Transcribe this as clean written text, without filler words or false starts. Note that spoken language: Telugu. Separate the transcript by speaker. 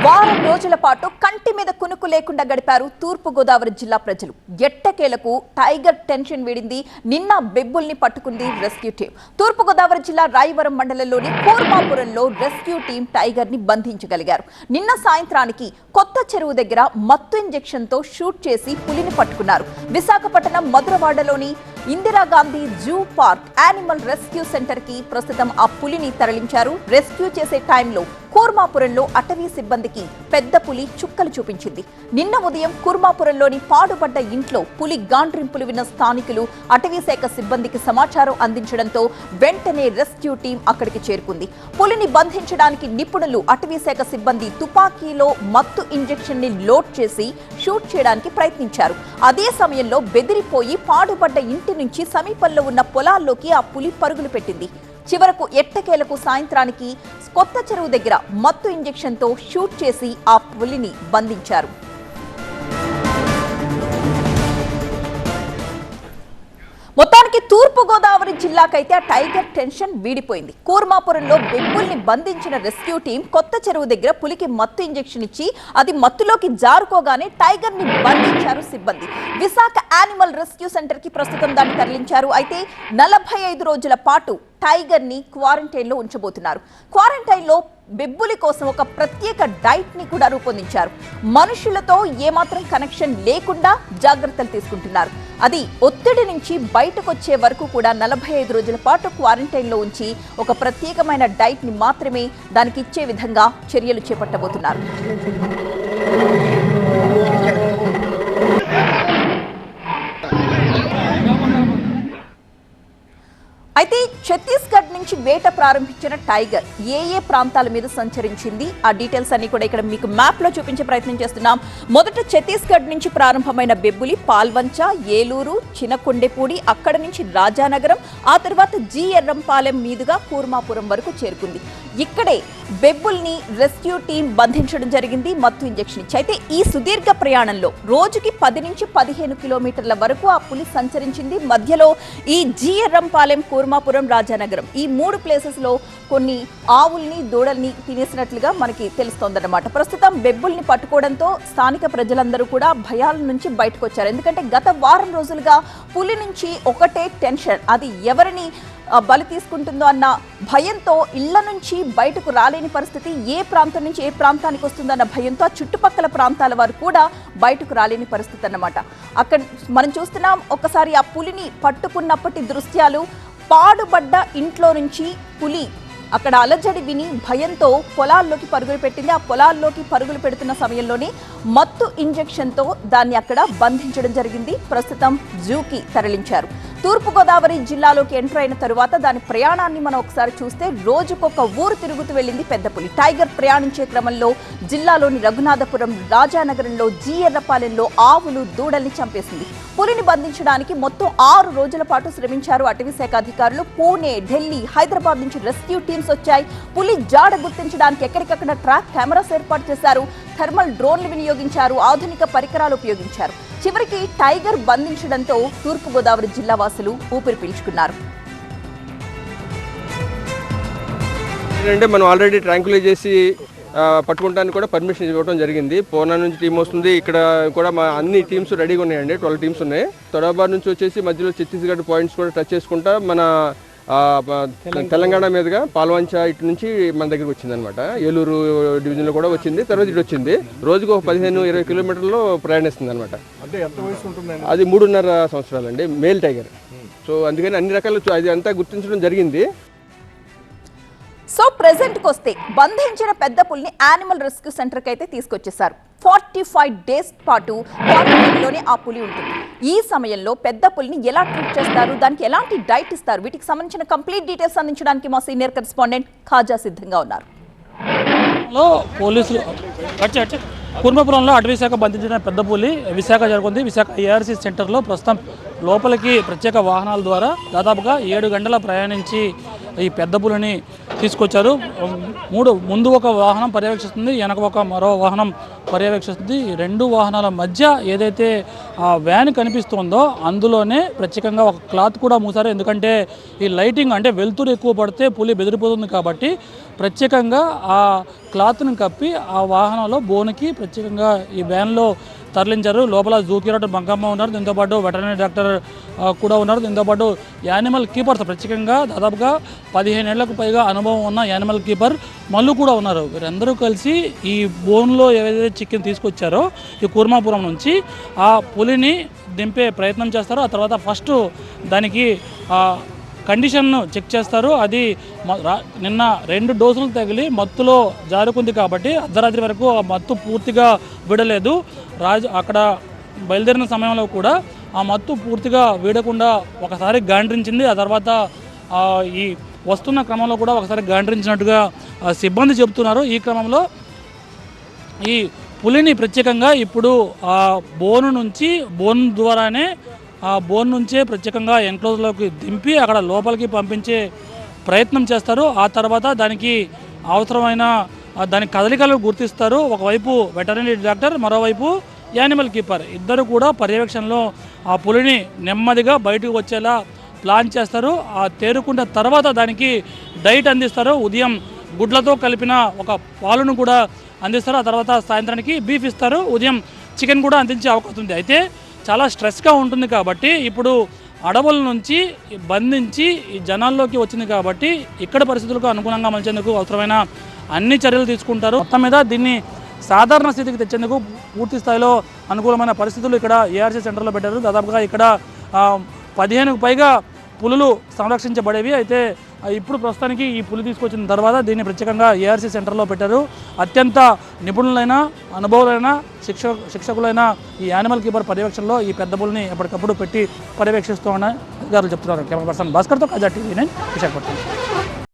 Speaker 1: వారం రోజుల పాటు కంటి మీద కునుకు లేకుండా గడిపారు తూర్పు గోదావరి జిల్లా ప్రజలు. ఎట్టకేలకు టైగర్ టెన్షన్ వీడింది. నిన్న బెబ్బుల్ని పట్టుకుంది రెస్క్యూ టీం. తూర్పు గోదావరి జిల్లా రాయవరం మండలంలోని కూర్మాపురంలో రెస్క్యూ టీం టైగర్ ని బంధించగలిగారు. నిన్న సాయంత్రానికి కొత్త చెరువు దగ్గర మత్తు ఇంజెక్షన్ తో షూట్ చేసి పులిని పట్టుకున్నారు. విశాఖపట్నం మధురవాడలోని Indira Gandhi zoo park animal rescue centre కి ప్రస్తుతం ఆ పులిని తరలించారు. రెస్క్యూ చేసే టైంలో కూర్మాపురంలో అటవీ సిబ్బందికి పెద్ద పులి చుక్కలు చూపించింది. నిన్న ఉదయం కూర్మాపురంలోని పాడుపడ్డ ఇంట్లో పులి గాండ్రింపులు విన్న స్థానికులు అటవీ శాఖ సిబ్బందికి సమాచారం అందించడంతో వెంటనే రెస్క్యూ టీం అక్కడికి చేరుకుంది. పులిని బంధించడానికి నిపుణులు అటవీ శాఖ సిబ్బంది తుపాకీలో మత్తు ఇంజెక్షన్ ని లోడ్ చేసి షూట్ చేయడానికి ప్రయత్నించారు. అదే సమయంలో బెదిరిపోయి పాడుపడ్డ ఇంటి నుంచి సమీపంలో ఉన్న పొలాల్లోకి ఆ పులి పరుగులు పెట్టింది. చివరకు ఎట్టకేలకు సాయంత్రానికి కొత్త చెరువు దగ్గర మత్తు ఇంజెక్షన్ తో షూట్ చేసి ఆ పులిని బంధించారు. మొత్తానికి తూర్పు గోదావరి జిల్లాకైతే ఆ టైగర్ టెన్షన్ వీడిపోయింది. కూర్మాపురంలో బెబ్బుల్ని బంధించిన రెస్క్యూ టీం కొత్త చెరువు దగ్గర పులికి మత్తు ఇంజెక్షన్ ఇచ్చి అది మత్తులోకి జారుకోగానే టైగర్ ని బంధించారు సిబ్బంది. విశాఖ యానిమల్ రెస్క్యూ సెంటర్ కి ప్రస్తుతం దాన్ని తరలించారు. అయితే 45 రోజుల పాటు టైగర్ ని క్వారంటైన్ లో ఉంచబోతున్నారు. క్వారంటైన్ లో బెబ్బులి కోసం ఒక ప్రత్యేక డైట్ ని కూడా రూపొందించారు. మనుషులతో ఏమాత్రం కనెక్షన్ లేకుండా జాగ్రత్తలు తీసుకుంటున్నారు. అది ఒత్తిడి నుంచి బయటకు వచ్చే వరకు కూడా 45 రోజుల పాటు క్వారంటైన్ లో ఉంచి ఒక ప్రత్యేకమైన డైట్ ని మాత్రమే దానికి ఇచ్చే విధంగా చర్యలు చేపట్టబోతున్నారు. అయితే ఛత్తీస్గఢ్ నుంచి వేట ప్రారంభించిన టైగర్ ఏ ప్రాంతాల మీద సంచరించింది, ఆ డీటెయిల్స్ అన్ని కూడా ఇక్కడ మీకు మ్యాప్ లో చూపించే ప్రయత్నం చేస్తున్నాం. మొదట ఛత్తీస్గఢ్ నుంచి ప్రారంభమైన బెబ్బులి పాల్వంచ, ఏలూరు, చినకొండెపూడి, అక్కడ నుంచి రాజానగరం, ఆ తర్వాత ఎర్రంపాలెం మీదుగా కూర్మాపురం వరకు చేరుకుంది. ఇక్కడే బెబ్బుల్ని రెస్క్యూ టీం బంధించడం జరిగింది, మత్తు ఇంజెక్షన్ ఇచ్చి. అయితే ఈ సుదీర్ఘ ప్రయాణంలో రోజుకి 10 నుంచి 15 కిలోమీటర్ల వరకు ఆ పులి సంచరించింది. మధ్యలో ఈ ఎర్రంపాలెం, కూర్మాపురం, రాజానగరం ఈ 3 ప్లేసెస్ లో కొన్ని ఆవుల్ని, దూడల్ని తినేసినట్లుగా మనకి తెలుస్తోందన్నమాట. ప్రస్తుతం బెబ్బుల్ని పట్టుకోవడంతో స్థానిక ప్రజలందరూ కూడా భయాల నుంచి బయటకు వచ్చారు. ఎందుకంటే గత వారం రోజులుగా పులి నుంచి ఒకటే టెన్షన్, అది ఎవరిని బలి తీసుకుంటుందో అన్న భయంతో ఇళ్ల నుంచి బయటకు రాలేని పరిస్థితి, ఏ ప్రాంతం నుంచి ఏ ప్రాంతానికి వస్తుందన్న భయంతో ఆ చుట్టుపక్కల ప్రాంతాల వారు కూడా బయటకు రాలేని పరిస్థితి అన్నమాట. అక్కడ మనం చూస్తున్నాం, ఒకసారి ఆ పులిని పట్టుకున్నప్పటి దృశ్యాలు. పాడుబడ్డ ఇంట్లో నుంచి పులి అక్కడ అలజడి విని భయంతో పొలాల్లోకి పరుగులు పెట్టింది. ఆ పొలాల్లోకి పరుగులు పెడుతున్న సమయంలోనే మత్తు ఇంజెక్షన్తో దాన్ని అక్కడ బంధించడం జరిగింది. ప్రస్తుతం జూకి తరలించారు. తూర్పుగోదావరి జిల్లాలోకి ఎంటర్ అయిన తరువాత దాని ప్రయాణాన్ని మనం ఒకసారి చూస్తే రోజుకొక ఊరు తిరుగుతూ వెళ్ళింది పెద్ద పులి. టైగర్ ప్రయాణించే క్రమంలో జిల్లాలోని రఘునాథపురం, రాజానగరంలో, ఎర్రపాలెంలో ఆవులు, దూడల్ని చంపేసింది. పులిని బంధించడానికి మొత్తం 6 రోజుల పాటు శ్రమించారు అటవీ శాఖ అధికారులు. పూణే, ఢిల్లీ, హైదరాబాద్ నుంచి రెస్క్యూ టీమ్స్ వచ్చాయి. పులి జాడ గుర్తించడానికి ఎక్కడికక్కడ ట్రాక్ కెమెరాస్ ఏర్పాటు చేశారు. థర్మల్ డ్రోన్లు వినియోగించారు. ఆధునిక పరికరాలు ఉపయోగించారు. చివరికి టైగర్ బంధించడంతో తూర్పు గోదావరి జిల్లా వాసులు ఊపిరి పీల్చుకున్నారు.
Speaker 2: అంటే మనం ఆల్రెడీ ట్రాంకులైజ్ చేసి పట్టుకుంటానికి కూడా పర్మిషన్ ఇవ్వడం జరిగింది. పూనా నుంచి టీం వస్తుంది. ఇక్కడ కూడా మా అన్ని టీమ్స్ రెడీగా ఉన్నాయండి. 12 టీమ్స్ ఉన్నాయి. తొడబార్ నుంచి వచ్చేసి మధ్యలో ఛత్తీస్గఢ్ పాయింట్స్ కూడా టచ్ చేసుకుంటా మన తెలంగాణ మీదుగా పాల్వంచ ఇటు నుంచి మన దగ్గరికి వచ్చిందనమాట. ఏలూరు డివిజన్లో కూడా వచ్చింది. తర్వాత ఇటు వచ్చింది. రోజుకు 15-20 కిలోమీటర్లో ప్రయాణిస్తుంది అనమాట. అది 3.5 సంవత్సరాలండి, మేల్ టైగర్. సో అందుకని అన్ని రకాల అది అంతా గుర్తించడం జరిగింది.
Speaker 1: సో ప్రెజెంట్ కి వస్తే బంధించిన పెద్ద పులిని యానిమల్ రెస్క్యూ సెంటర్ కి అయితే తీసుకొచ్చేసారు. 45 డేస్ పాటు క్వారంటైన్లోనే ఆ పులి ఉంటుంది. ఈ సమయంలో పెద్ద పులిని ఎలా ట్రీట్ చేస్తారు, దానికి ఎలాంటి డైట్ ఇస్తారు, వీటికి సంబంధించిన కంప్లీట్ డీటెయిల్స్ అందించడానికి మా సీనియర్ కరెస్పాండెంట్ ఖాజా సిద్ధంగా ఉన్నారు.
Speaker 3: పోలీసులు కూర్మాపురంలో అటవీ శాఖ బంధించిన పెద్ద పులి విశాఖ జరుగుతుంది. విశాఖ ఏఆర్సీ సెంటర్లో ప్రస్తుతం లోపలికి ప్రత్యేక వాహనాల ద్వారా దాదాపుగా 7 గంటల ప్రయాణించి ఈ పెద్ద పులిని తీసుకొచ్చారు. ముందు ఒక వాహనం పర్యవేక్షిస్తుంది, వెనక మరో వాహనం పర్యవేక్షిస్తుంది. ఈ 2 వాహనాల మధ్య ఏదైతే ఆ వ్యాన్ కనిపిస్తుందో అందులోనే ప్రత్యేకంగా ఒక క్లాత్ కూడా మూసారు. ఎందుకంటే ఈ లైటింగ్ అంటే వెలుతురు ఎక్కువ పడితే పులి బెదిరిపోతుంది కాబట్టి ప్రత్యేకంగా ఆ క్లాత్ను కప్పి ఆ వాహనంలో బోనుకి ప్రత్యేకంగా ఈ వ్యాన్లో తరలించారు. లోపల జూ కీరర్ బంకమ్మ ఉన్నారు, దీంతోపాటు వెటర్నరీ డాక్టర్ కూడా ఉన్నారు, దీంతోపాటు యానిమల్ కీపర్స్ ప్రత్యేకంగా దాదాపుగా 15 ఏళ్లకు పైగా అనుభవం ఉన్న యానిమల్ కీపర్ మల్లు కూడా ఉన్నారు. వీరందరూ కలిసి ఈ బోన్లో ఏదైతే చికెన్ తీసుకొచ్చారో ఈ కూర్మాపురం నుంచి ఆ పులిని దింపే ప్రయత్నం చేస్తారు. ఆ తర్వాత ఫస్ట్ దానికి కండిషన్ను చెక్ చేస్తారు. అది నిన్న 2 డోసులు తగిలి మత్తులో జారుకుంది కాబట్టి అర్ధరాత్రి వరకు ఆ మత్తు పూర్తిగా విడలేదు. అక్కడ బయలుదేరిన సమయంలో కూడా ఆ మత్తు పూర్తిగా వీడకుండా ఒకసారి గాండ్రించింది. ఆ తర్వాత ఈ వస్తున్న క్రమంలో కూడా ఒకసారి గాండ్రించినట్టుగా సిబ్బంది చెబుతున్నారు. ఈ క్రమంలో ఈ పులిని ప్రత్యేకంగా ఇప్పుడు ఆ బోన్ ద్వారానే ఆ బోన్ నుంచే ప్రత్యేకంగా ఎన్క్లోజ్లోకి దింపి అక్కడ లోపలికి పంపించే ప్రయత్నం చేస్తారు. ఆ తర్వాత దానికి అవసరమైన దాని కదలికలు గుర్తిస్తారు. ఒకవైపు వెటర్నరీ డాక్టర్, మరోవైపు యానిమల్ కీపర్ ఇద్దరు కూడా పర్యవేక్షణలో ఆ పులిని నెమ్మదిగా బయటకు వచ్చేలా ప్లాన్ చేస్తారు. ఆ తేరుకున్న తర్వాత దానికి డైట్ అందిస్తారు. ఉదయం గుడ్లతో కలిపిన ఒక పాలును కూడా అందిస్తారు. ఆ తర్వాత సాయంత్రానికి బీఫ్ ఇస్తారు. ఉదయం చికెన్ కూడా అందించే అవకాశం ఉంది. అయితే చాలా స్ట్రెస్గా ఉంటుంది కాబట్టి ఇప్పుడు అడవుల నుంచి బంధించి ఈ జనాల్లోకి వచ్చింది కాబట్టి ఇక్కడ పరిస్థితులకు అనుగుణంగా మలిచేందుకు అవసరమైన అన్ని చర్యలు తీసుకుంటారు. మొత్తం మీద దీన్ని సాధారణ స్థితికి తెచ్చేందుకు పూర్తి స్థాయిలో అనుకూలమైన పరిస్థితులు ఇక్కడ ఏఆర్సీ సెంటర్లో పెట్టారు. దాదాపుగా ఇక్కడ 15కు పైగా పులులు సంరక్షించబడేవి. అయితే ఇప్పుడు ప్రస్తుతానికి ఈ పులి తీసుకొచ్చిన తర్వాత దీన్ని ప్రత్యేకంగా ఏఆర్సీ సెంటర్లో పెట్టారు. అత్యంత నిపుణులైన అనుభవులైన శిక్షకులైన ఈ యానిమల్ కీపర్ పర్యవేక్షణలో ఈ పెద్ద పులిని ఎప్పటికప్పుడు పెట్టి పర్యవేక్షిస్తూ ఉన్న అధికారులు చెప్తున్నారు. కెమెరా పర్సన్ భాస్కర్తో కాజా టీవీ 9 విశాఖపట్నం.